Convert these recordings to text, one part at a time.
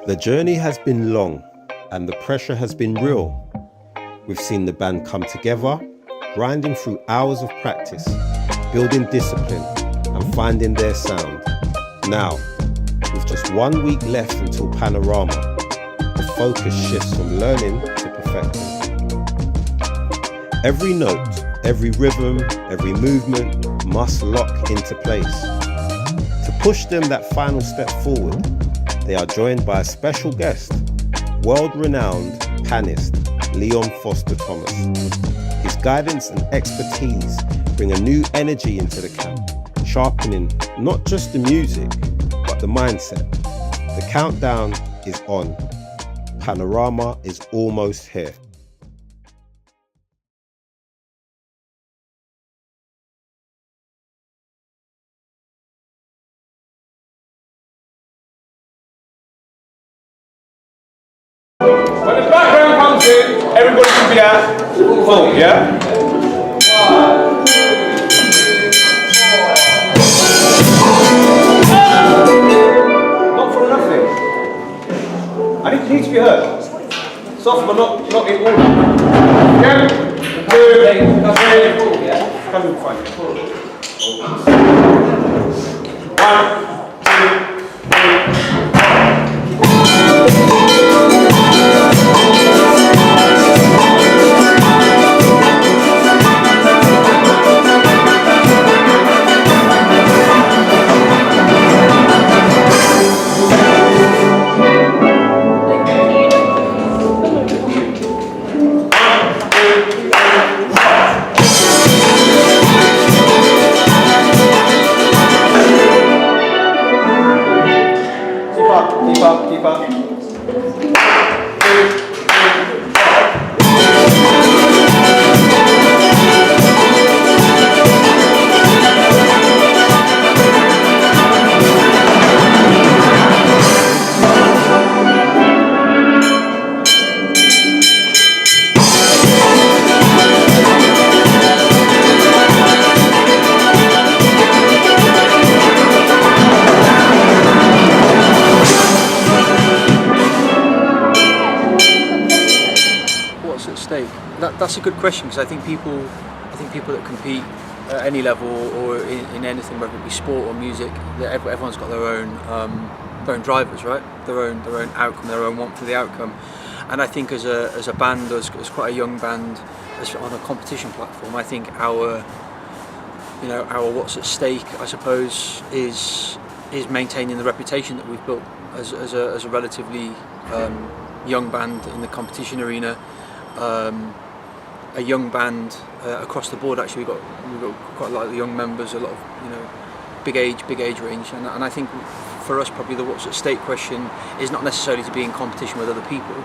The journey has been long and the pressure has been real. We've seen the band come together, grinding through hours of practice, building discipline and finding their sound. Now, with just 1 week left until Panorama, the focus shifts from learning to perfecting. Every note, every rhythm, every movement must lock into place. To push them that final step forward, they are joined by a special guest, world-renowned pianist Leon Foster-Thomas. His guidance and expertise bring a new energy into the camp, sharpening not just the music, but the mindset. The countdown is on. Panorama is almost here. When the background comes in, everybody should be at full, yeah? 1, 2, 3, 4. Not for nothing. I need to be heard. Soft but not in order. Yeah? 2, 3, 4, yeah? Come in front. 1, 2, 3, 4. Keep up. That's a good question, because I think people that compete at any level or in anything, whether it be sport or music, that everyone's got their own drivers, right? Their own outcome, their own want for the outcome. And I think as a band, as quite a young band, on a competition platform, I think our what's at stake, I suppose, is maintaining the reputation that we've built as a relatively young band in the competition arena. A young band across the board. Actually, we've got quite a lot of young members, a lot of big age range, and I think for us probably the what's at stake question is not necessarily to be in competition with other people,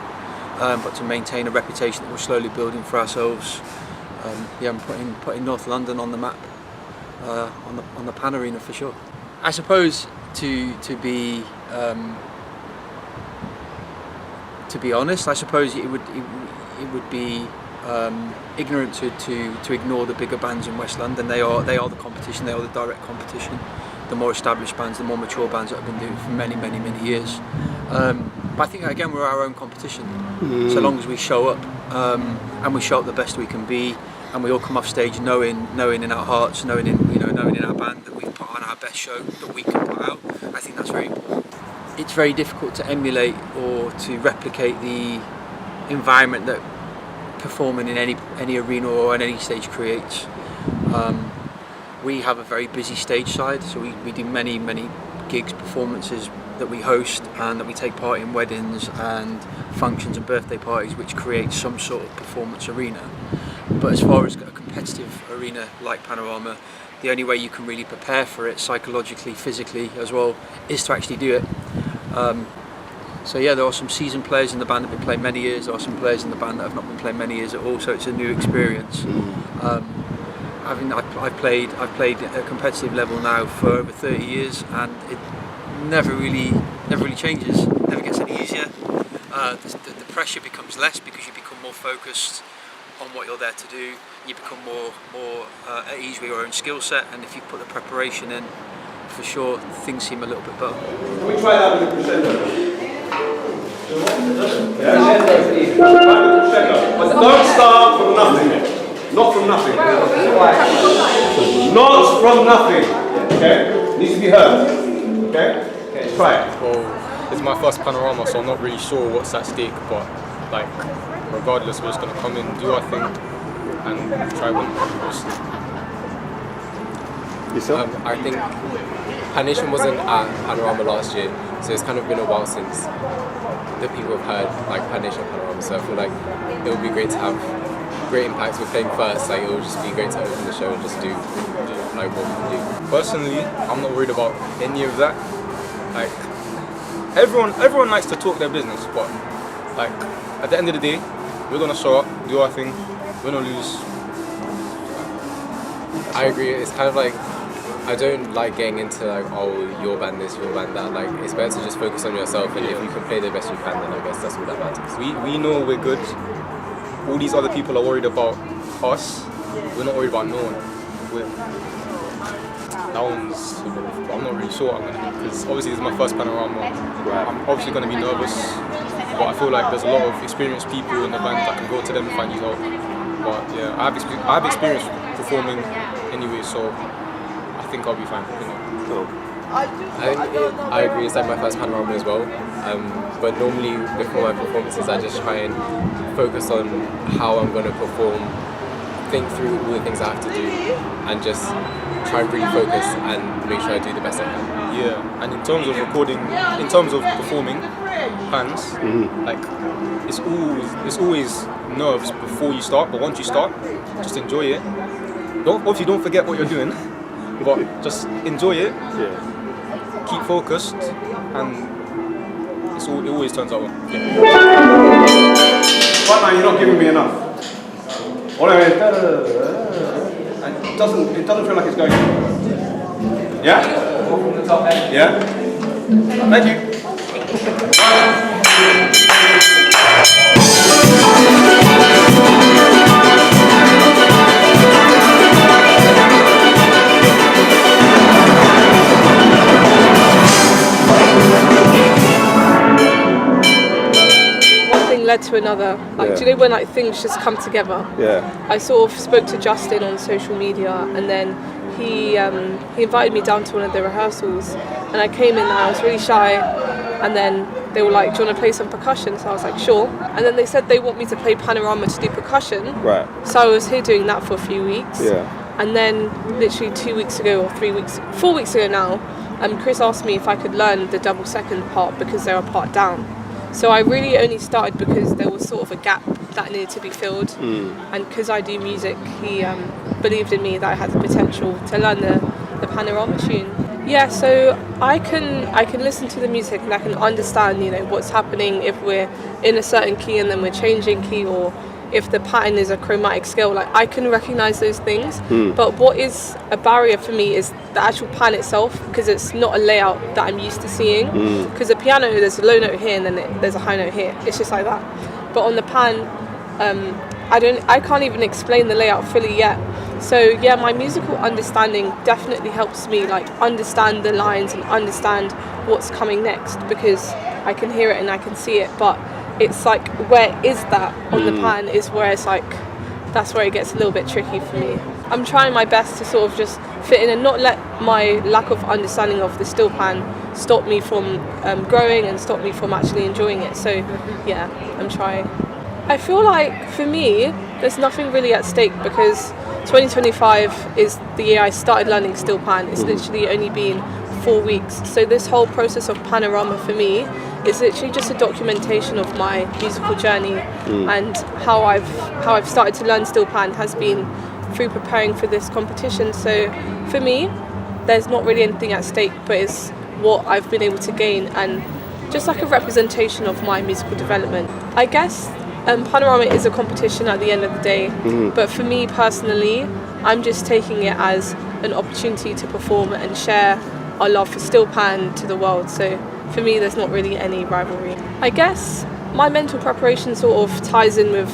but to maintain a reputation that we're slowly building for ourselves. And putting North London on the map, on the Pan Arena for sure. I suppose to be honest, I suppose it would be ignorant to ignore the bigger bands in West London. They are the competition. They are the direct competition. The more established bands, the more mature bands that have been doing it for many years. But I think again we're our own competition. So long as we show up and we show up the best we can be, and we all come off stage knowing in our hearts, knowing in our band that we've put on our best show that we can put out. I think that's very important. It's very difficult to emulate or to replicate the environment that performing in any arena or on any stage creates. We have a very busy stage side, so we do many gigs, performances that we host and that we take part in, weddings and functions and birthday parties, which create some sort of performance arena. But as far as a competitive arena like Panorama, the only way you can really prepare for it psychologically, physically as well, is to actually do it. So yeah, there are some seasoned players in the band that have been playing many years. There are some players in the band that have not been playing many years at all. So it's a new experience. I've played at a competitive level now for over 30 years, and it never really changes. Never gets any easier. The pressure becomes less because you become more focused on what you're there to do. You become more at ease with your own skill set, and if you put the preparation in, for sure things seem a little bit better. Can we try that with a crescendo? But don't start from nothing. Not from nothing. Not from nothing. Okay? Needs to be heard. Okay? Try it. Well, it's my first Panorama, so I'm not really sure what's at stake, but like, regardless, we're just gonna come in, do our thing, and try one. Yourself? I think Panorama wasn't at Panorama last year, so it's kind of been a while since the people have heard like Panorama, so I feel like it would be great to have great impacts. We're playing first, like it would just be great to open the show and just do like what we can do. Personally, I'm not worried about any of that. Like, everyone likes to talk their business, but like at the end of the day, we're gonna show up, do our thing, we're gonna lose. I agree. It's kind of like I don't like getting into like, oh, your band this, your band that. Like, it's better to just focus on yourself, and if you can play the best you can, then I guess that's all that matters. We know we're good. All these other people are worried about us. We're not worried about no one. I'm not really sure what I'm gonna do, because obviously this is my first Panorama. Right. I'm obviously gonna be nervous, but I feel like there's a lot of experienced people in the band that can go to them and find you help. But yeah, I have experience performing anyway, so I think I'll be fine. You know. Cool. I agree. It's like my first Panorama as well. But normally before my performances, I just try and focus on how I'm going to perform, think through all the things I have to do, and just try and really focus and make sure I do the best I can. Yeah, and in terms of recording, in terms of performing, hands, like it's always nerves before you start, but once you start, just enjoy it. Obviously don't forget what you're doing, but just enjoy it. Yeah. Keep focused, and it always turns out well. Yeah. Right now, you're not giving me enough. All I mean, it doesn't feel like it's going. Yeah? Yeah? Thank you. Led to another. Like, do you know when like things just come together? Yeah. I sort of spoke to Justin on social media, and then he invited me down to one of the rehearsals, and I came in and I was really shy, and then they were like, do you want to play some percussion? So I was like, sure. And then they said they want me to play Panorama to do percussion. Right. So I was here doing that for a few weeks. Yeah. And then literally 2 weeks ago, or 4 weeks ago now, Chris asked me if I could learn the double second part because they were part down. So I really only started because there was sort of a gap that needed to be filled, and because I do music, he believed in me that I had the potential to learn the Panorama tune. Yeah, so I can listen to the music and I can understand, you know, what's happening if we're in a certain key and then we're changing key, or if the pattern is a chromatic scale. Like, I can recognize those things, but what is a barrier for me is the actual pan itself, because it's not a layout that I'm used to seeing. Because the piano, there's a low note here and then there's a high note here. It's just like that. But on the pan, I can't even explain the layout fully yet. So yeah, my musical understanding definitely helps me like understand the lines and understand what's coming next, because I can hear it and I can see it, but it's like, where is that on the pan is where it's like, that's where it gets a little bit tricky for me. I'm trying my best to sort of just fit in and not let my lack of understanding of the still pan stop me from growing and stop me from actually enjoying it. So yeah, I'm trying. I feel like for me, there's nothing really at stake, because 2025 is the year I started learning still pan. It's literally only been 4 weeks. So this whole process of Panorama for me is literally just a documentation of my musical journey, and how I've started to learn still pan has been through preparing for this competition. So for me, there's not really anything at stake, but it's what I've been able to gain and just like a representation of my musical development. I guess Panorama is a competition at the end of the day, but for me personally, I'm just taking it as an opportunity to perform and share our love for still pan to the world. So for me, there's not really any rivalry. I guess my mental preparation sort of ties in with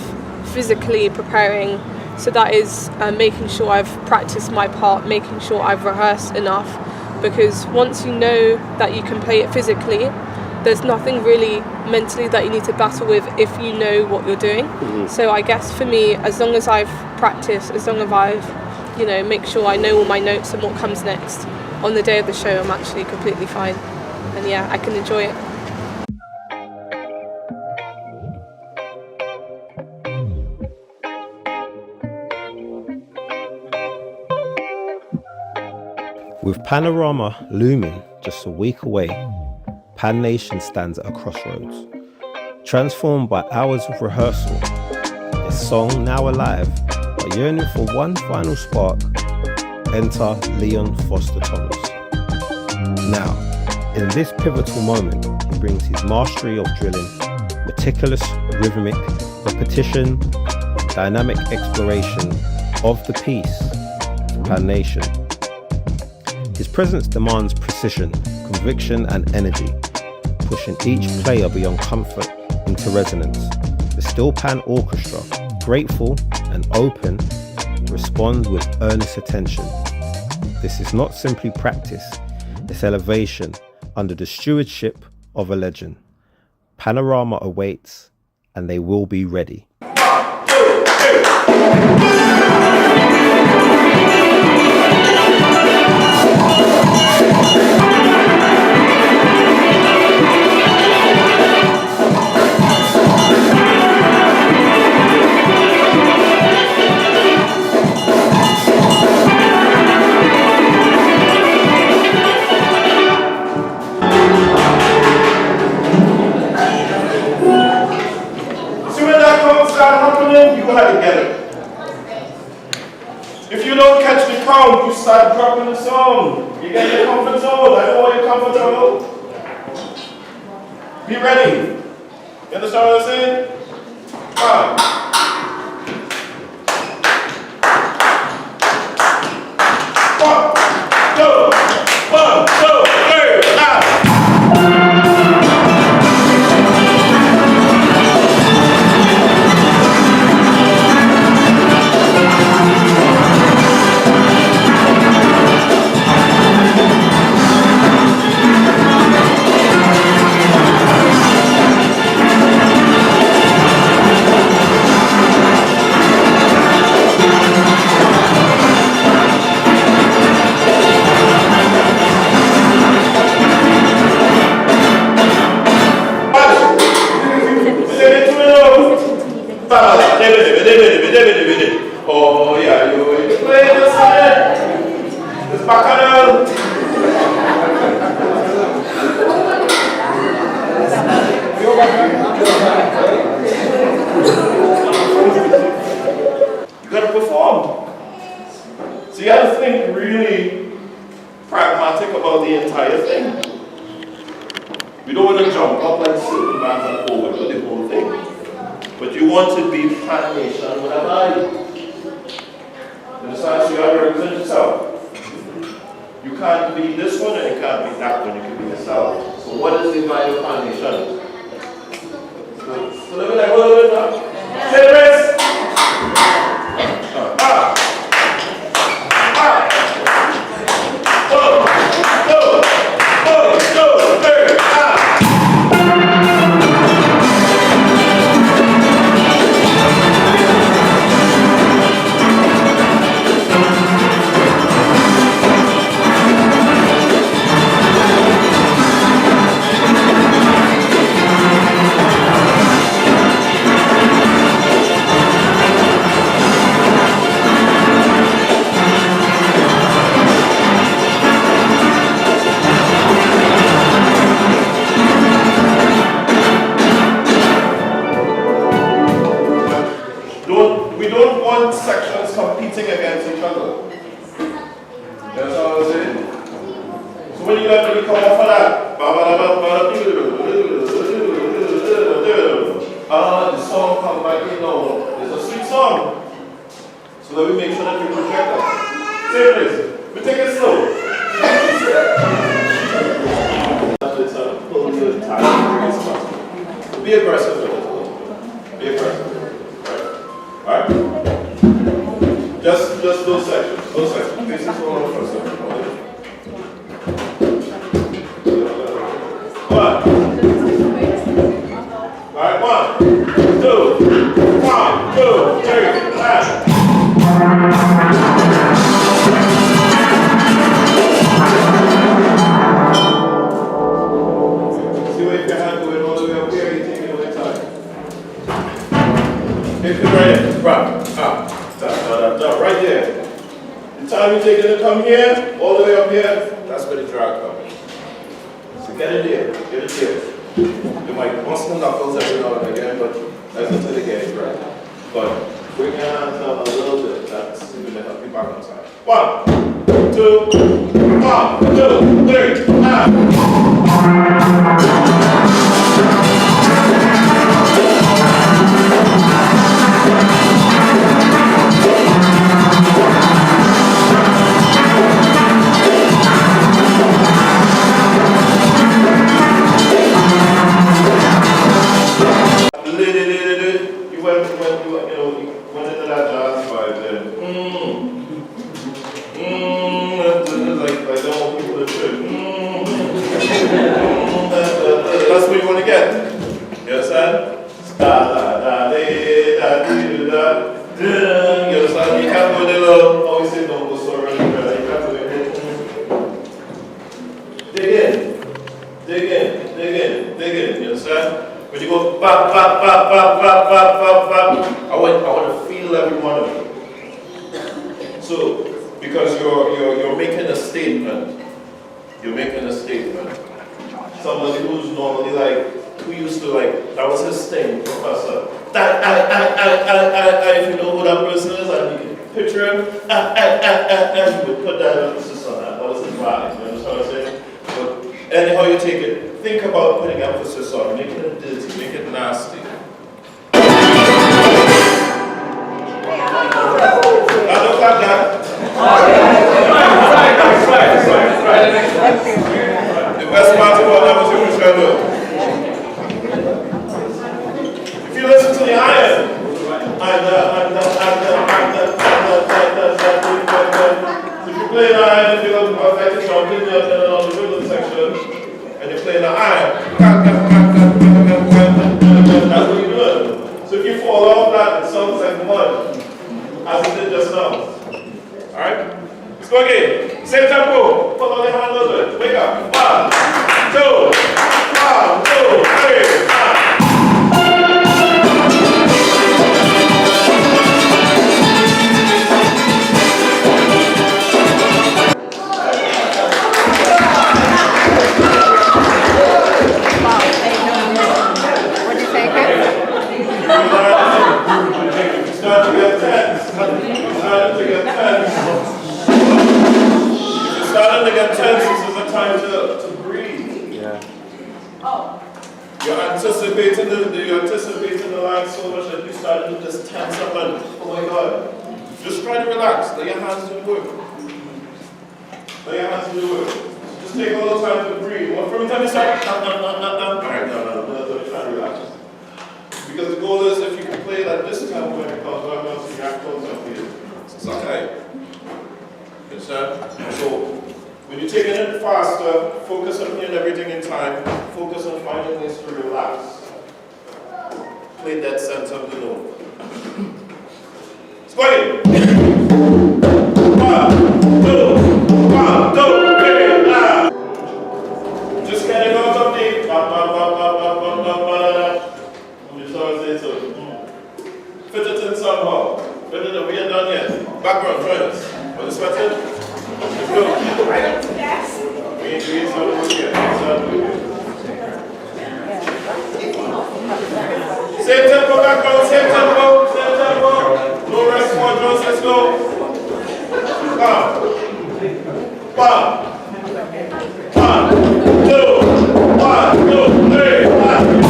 physically preparing. So that is making sure I've practiced my part, making sure I've rehearsed enough, because once you know that you can play it physically, there's nothing really mentally that you need to battle with if you know what you're doing. So I guess for me, as long as I've practiced, as long as I've, make sure I know all my notes and what comes next on the day of the show, I'm actually completely fine. And yeah, I can enjoy it. With Panorama looming just a week away, Pan Nation stands at a crossroads. Transformed by hours of rehearsal, a song now alive, but yearning for one final spark, enter Leon Foster-Thomas. Now, in this pivotal moment, he brings his mastery of drilling, meticulous rhythmic repetition, dynamic exploration of the piece to Pan Nation. His presence demands precision, conviction and energy, pushing each player beyond comfort into resonance. The Steel Pan Orchestra, grateful and open, responds with earnest attention. This is not simply practice, it's elevation under the stewardship of a legend. Panorama awaits, and they will be ready. You had to get it. If you don't catch the count, you start dropping the song. You get your comfort zone. I know your comfort zone. Be ready. You understand what I'm saying? Come. 1, 2, 3, now. Oh yeah, you play this side. It's bacchanal. You gotta perform. So you gotta think really pragmatic about the entire thing. We don't want to jump up like Superman and over the whole thing. But you want to be Pan Nation with a value. You understand? So you have to represent yourself. You can't be this one and you can't be that one. You can be yourself. So what is the value of Pan Nation? So let me like, hold on. Say the rest. Sections competing against each other. That's what I'm saying. So when you actually come off of that, the song comes back in now. It's a sweet song. So that we make sure that we project that. Say this. We take it slow. Be aggressive with it. Be aggressive. Alright? Just those sections. This is all of the first section. 1, right there. The time you take it to come here, all the way up here, that's where the drag comes. So get it there, get it there. You might bust the knuckles every now and again, but that's until they get it right. But bring your hands down a little bit, that's going to help you back on time. 1, 2, 3, and. That's what you want to get. You understand? You understand? You can't do the little, always say don't go so around. You can't do it. Dig in. Dig in. Dig in. Dig in. You understand? When you go bap, bap, bap, bap, bap, bap, bap, bap, I want to feel every one of you. So, because you're making a statement. You're making a statement. Somebody who's normally like, who used to like, that was his thing, professor. That, if you know who that person is, and you can picture him, he would put that emphasis on that. That was his vibe, you understand what I'm saying? But anyhow you take it, think about putting emphasis on it, make it dirty, make it nasty. I look like that. The best part about that was your crescendo. If you listen to the iron, if you play the iron, if you look like the trumpet, you're on the rhythm section, and you play the iron, that's what you're doing. So if you fall off that, it sounds like mud, as it did just now. Alright? Let's go again. Same tempo. Pull on your hand a little bit. Wake up. 1, 2, 3, 4. Starting to get tense. This is a time to breathe. Yeah. You're anticipating the line so much that you start to just tense up and, oh my God. Just try to relax. Let your hands do the work. Let your hands do the work. Just take a little time to breathe. From the time you start, alright, no, try to relax. Because the goal is if you can play that this time when it comes back once you have close up here. It's okay. Understand? So when you're taking it faster, focus on playing everything in time, focus on finding ways to relax. Play that sense of the note. Let's go again. 1, 2, 3, now. Just get it out of the fit it in somehow. Fit it in, we ain't done yet. Background, join us. Are you sweating? Let's go. Yes. We ain't doing something here. Same tempo, background, same tempo. No rest, more drums, let's go. Bam. 1, 2, 3, 1.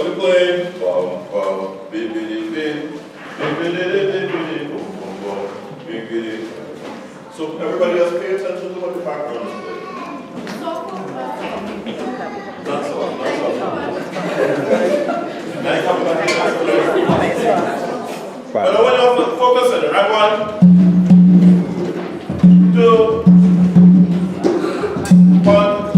we're playing. Bum, bum, bibbidi, bim, bibbidi, bibbidi, bum, bum, bum, bibbidi. So everybody else pay attention to what the background is playing. That's all. Now you come back here. But I want you to focus on it. Right, 1, 2, 1,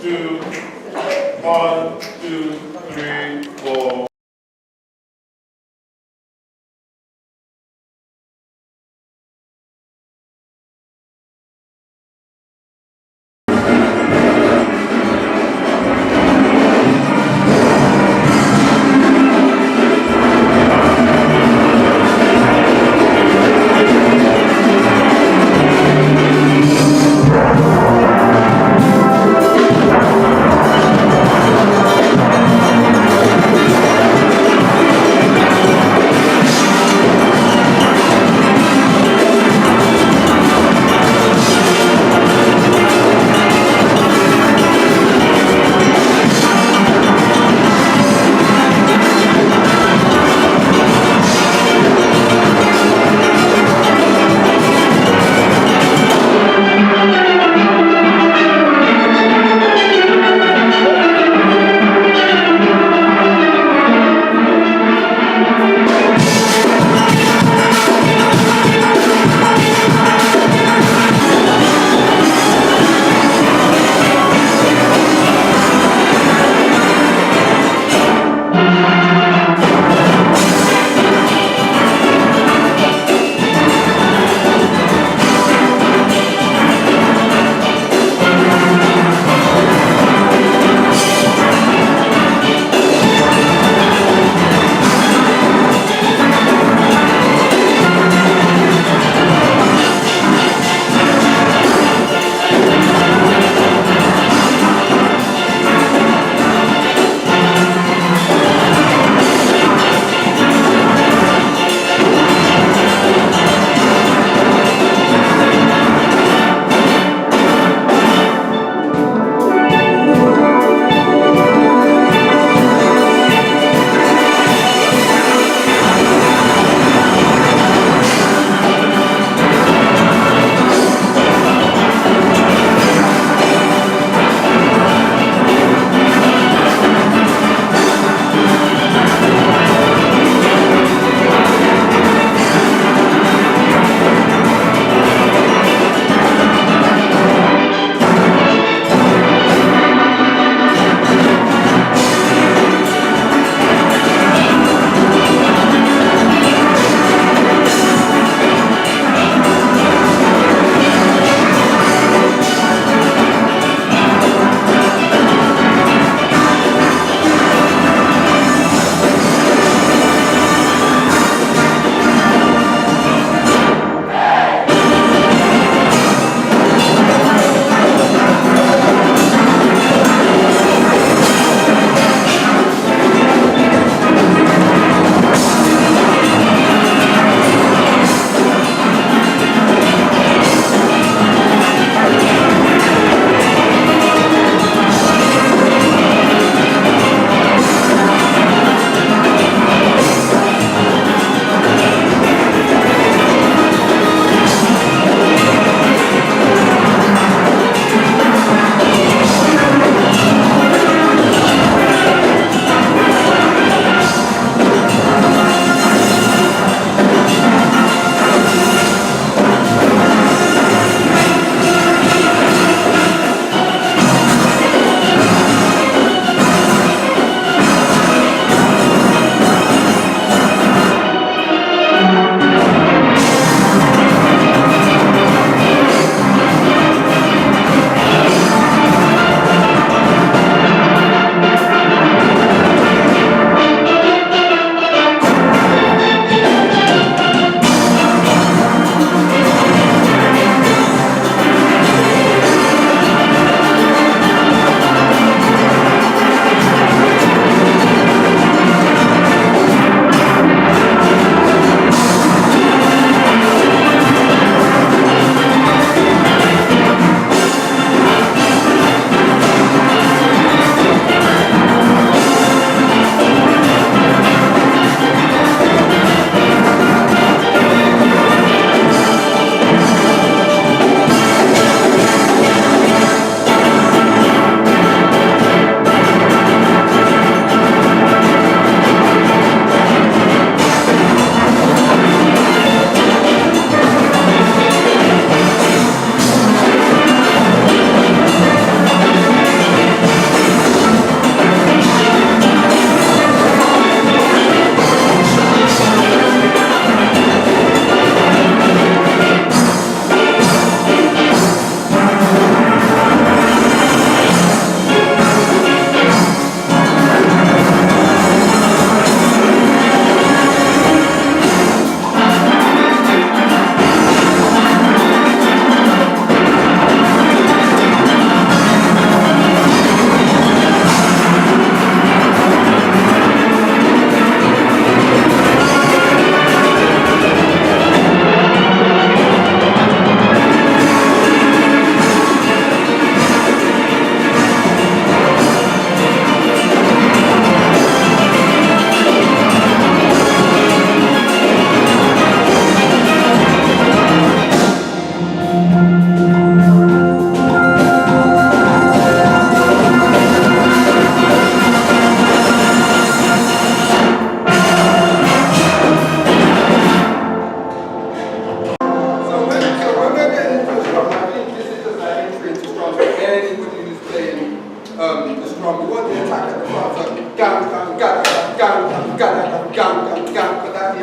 2, 1, 2, 3, 4.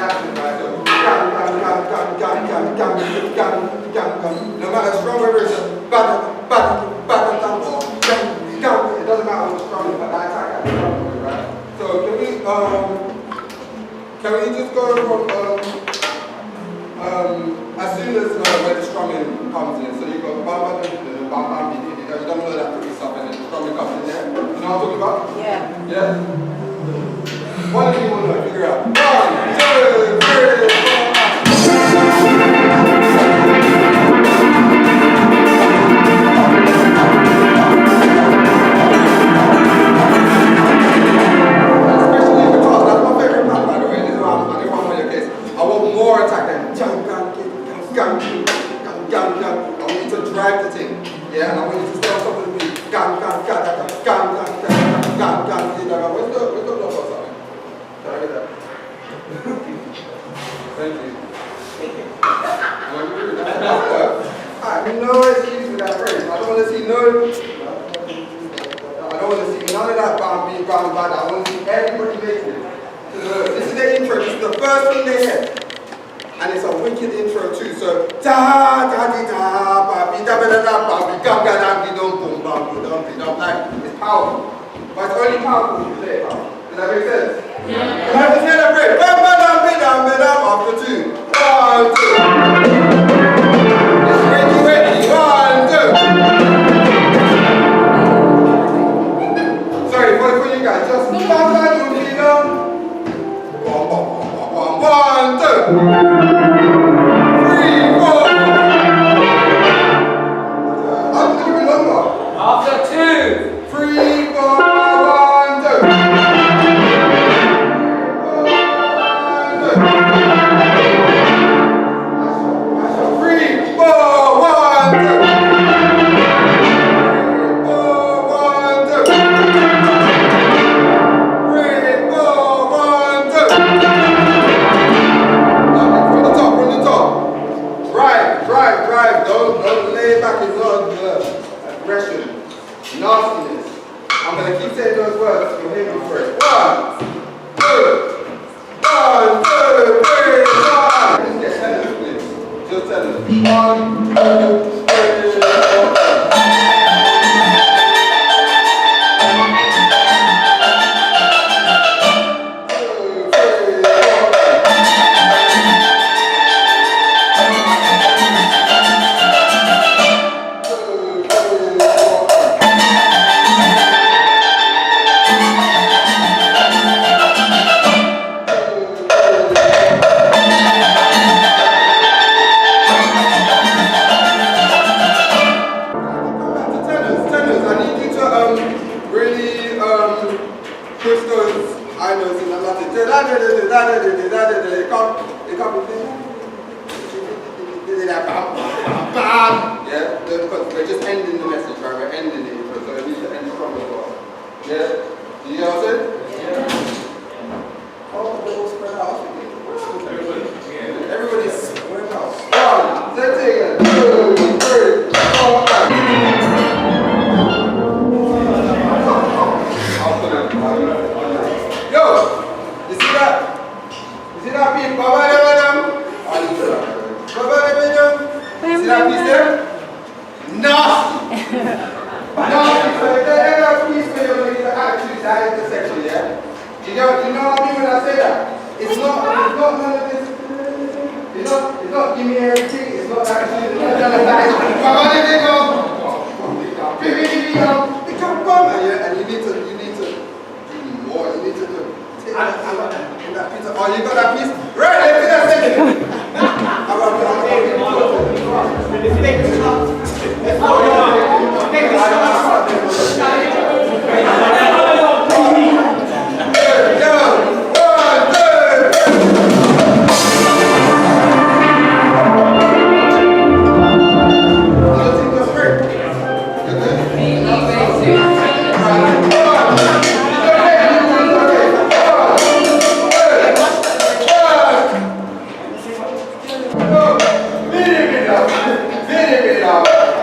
action, right? So, gang, gang, gang, gang, gang, gang, gang, gang, gang, gang. No matter how strong whether it's a bada, or gang, gang, it doesn't matter how strong, but that attack has strong, right? So can we just go from as soon as where the strumming comes in? So you go bam, bam, bam, bam, bam, you don't know that pretty stuff, and then the strumming comes in there. You know what I'm talking about? Yeah. Yeah. One of you will know, figure out. 1, 2, 3, 4. I want more attack than jump, gang, gang, gang, gang. I want you to drive the thing. Yeah, and I want you to stay on top of the beat. Gang, gang, gang, gang, gang, gang, gang, gang, gang. Where's the block or something? Can I get that? Thank you. Alright, no excuse for that phrase. I don't want to see no. I don't want to see none of that bam, being bam, bam. I want to see everybody making it. This is the intro, this is the first thing they hear. And it's a wicked intro too. So da da di da ba bi da ba da da ba bi ga ga da bi dum boom bam bi dum. Like it's powerful. But it's only powerful if you play it powerful. Does that make sense? Yeah. Can I just hear that break? Bam ba dum bi dum ba dum after 2. 1, 2. Ready. 1, 2. Sorry, for you guys, just bam ba dum bi dum. 1, 2, 3, 4. I'm going to be longer. After 2. 3, 4, 1, 2. 3, 4, 1, 2. 3, 4, 1, 2. Don't lay back in aggression, nastiness. I'm going to keep saying those words. You'll hear me first. 1, 2, 1, 2, 3, 4. Just get tennis, please. Just tennis. 1, 2, 3, 4. We're just ending the message, right? We're ending it, so it needs to end strong as well. Yeah? Do you get what I'm saying? Yeah. Oh, they're all spread out. Everybody's spread out. 1, 2, 3, 4, 5. Yo! You see that? You see that beat? See that piece there? Nasty! Nasty! So if there ever a piece where you're going to use the attitude, that intersection, yeah? You know what I mean when I say that? It's not none of this. It's not give me everything. It's not that shit. It's not none of that. And you need to do more. You need to do. That piece. Oh, you got that piece? Right, let's do that second.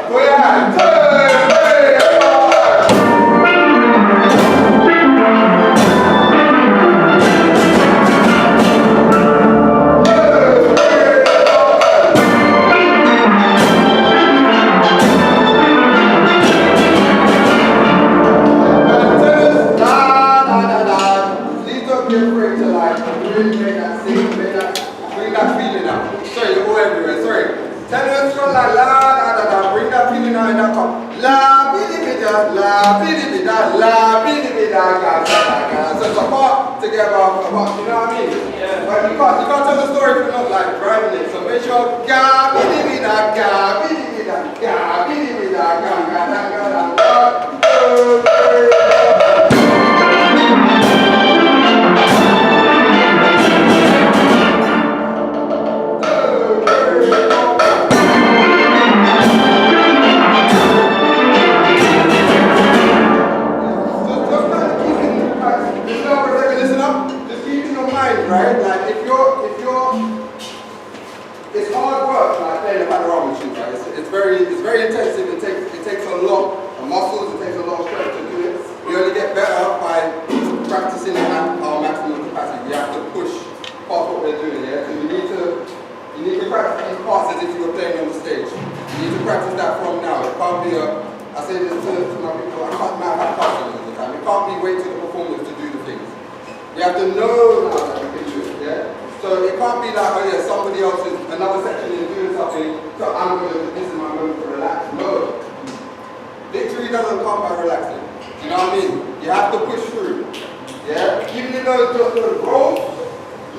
Put your hands. See, bring that feeling out. Sorry, you're all everywhere, sorry. Tell us from la la da da da, bring that feeling out in that cup. La bidi bida, la bidi bida, la bidi bida, ga ga ga. So it's a part together, you know what I mean? Yeah. But you can't tell the story if you're not like driving it. So make sure ga bidi bida, ga bidi bida, ga bidi bida, ga ga ga ga ga. Right? Like if you're, it's hard work like playing the panorama machine, right? It's very intensive. It takes a lot of muscles. It takes a lot of strength to do it. We only get better by practicing at our maximum capacity. We have to push past what we're doing. Yeah. So you need to practice these parts as if you were playing on the stage. You need to practice that from now. It can't be I say this to my people. I can't have customers all the time. It can't be wait till the performance to do the things. You have to know now that you can do it, yeah? So it can't be like, oh yeah, somebody else is, another section is doing something, so I'm going to, this is my moment to relax. No. Victory doesn't come by relaxing. You know what I mean? You have to push through, yeah? Even though it's just a roll,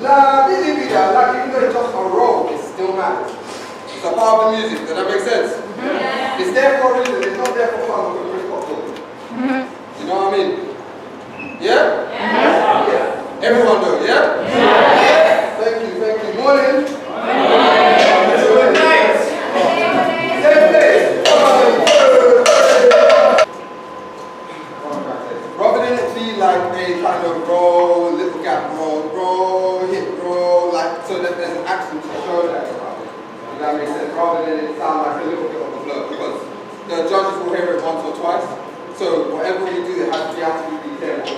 la bidi bida, like even though it's just a roll, it still matters. It's a part of the music, does that make sense? Yeah. It's there for a reason, it's not there for fun with Chris Popcorn. You know what I mean? Yeah? Yeah. Everyone do, yeah? Yeah. Thank you. Morning. Nice. Same place. Rather than it be like a kind of roll, little gap roll, hip roll, like so that there's an action to show that about it. Does that make sense? Rather than it sound like a little bit of a flow, because the judges will hear it once or twice. So whatever we do, it has to be absolutely careful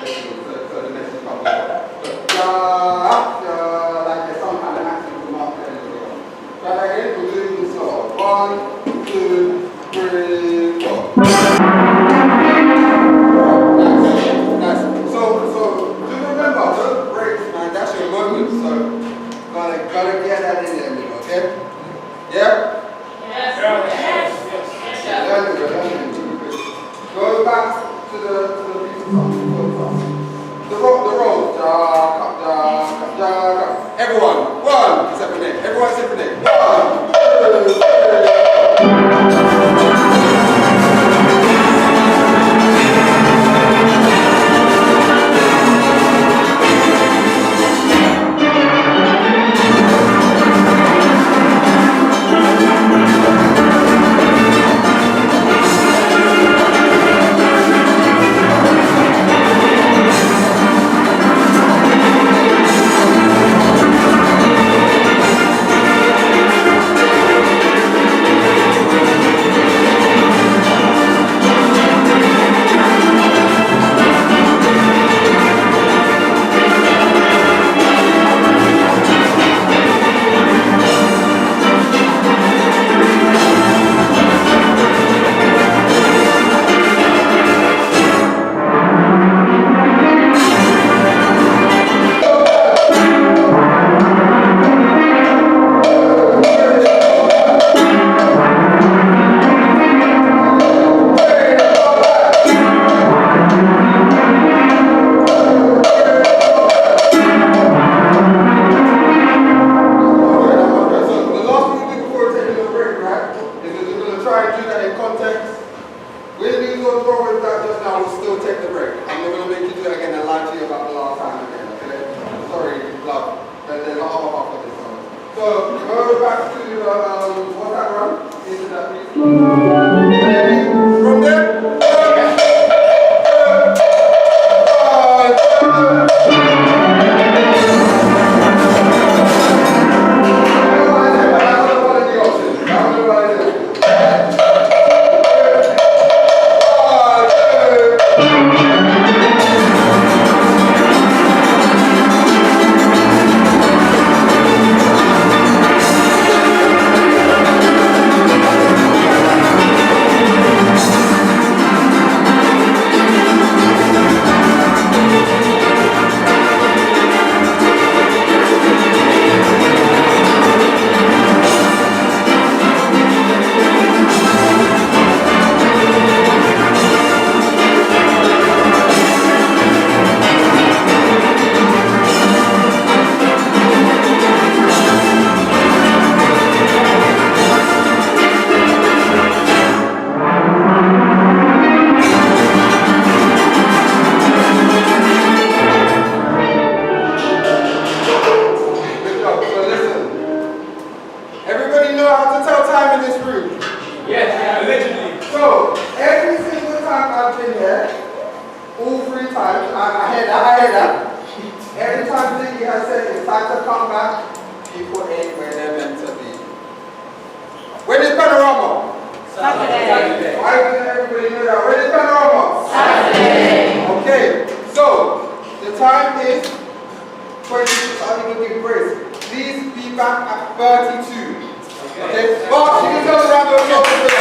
so the message comes out. Like there's some kind of action to mark that as well. Try that again, we'll do it slow. 1, 2, 3, 4. Nice. So do remember, those breaks, man, that's your moment. So gotta get that in there, okay? Yeah? Yes. Go back to the roll. Everyone, one, except for me. Everyone except for me. 1, 2, 3. how to tell time in this room? Yeah, allegedly. So, every single time I've been here, all 3 times, I hear that. Every time Ziggy has said it's time to come back, people ain't where they're meant to be. When is Panorama? Saturday. Why doesn't everybody know that? When is Panorama? Saturday. Okay, so the time is 26. I'm going to give grace. Please be back at 32. Okay? But you can tell the round of applause.